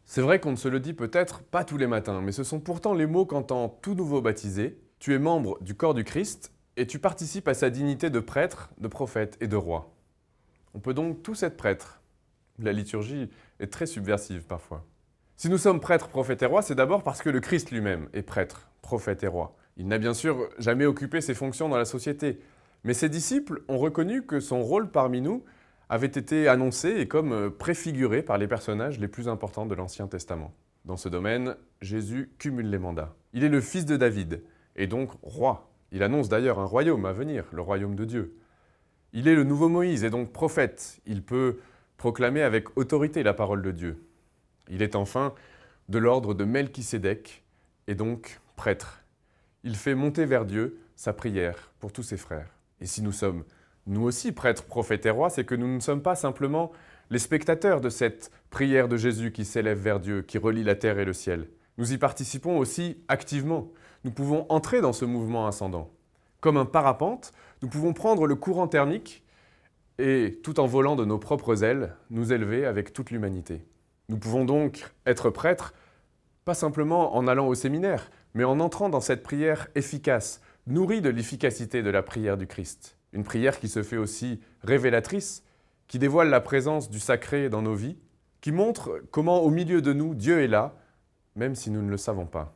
C'est vrai qu'on ne se le dit peut-être pas tous les matins, mais ce sont pourtant les mots qu'entend tout nouveau baptisé. Tu es membre du corps du Christ et tu participes à sa dignité de prêtre, de prophète et de roi. On peut donc tous être prêtres. La liturgie est très subversive parfois. Si nous sommes prêtres, prophètes et rois, c'est d'abord parce que le Christ lui-même est prêtre, prophète et roi. Il n'a bien sûr jamais occupé ces fonctions dans la société, mais ses disciples ont reconnu que son rôle parmi nous avait été annoncé et comme préfiguré par les personnages les plus importants de l'Ancien Testament. Dans ce domaine, Jésus cumule les mandats. Il est le fils de David, et donc roi. Il annonce d'ailleurs un royaume à venir, le royaume de Dieu. Il est le nouveau Moïse, et donc prophète. Il peut proclamer avec autorité la parole de Dieu. Il est enfin de l'ordre de Melchisédek, et donc prêtre. Il fait monter vers Dieu sa prière pour tous ses frères. Et si nous sommes, nous aussi, prêtres, prophètes et rois, c'est que nous ne sommes pas simplement les spectateurs de cette prière de Jésus qui s'élève vers Dieu, qui relie la terre et le ciel. Nous y participons aussi activement. Nous pouvons entrer dans ce mouvement ascendant. Comme un parapente, nous pouvons prendre le courant thermique et, tout en volant de nos propres ailes, nous élever avec toute l'humanité. Nous pouvons donc être prêtres, pas simplement en allant au séminaire, mais en entrant dans cette prière efficace, nourrie de l'efficacité de la prière du Christ. Une prière qui se fait aussi révélatrice, qui dévoile la présence du sacré dans nos vies, qui montre comment au milieu de nous, Dieu est là, même si nous ne le savons pas.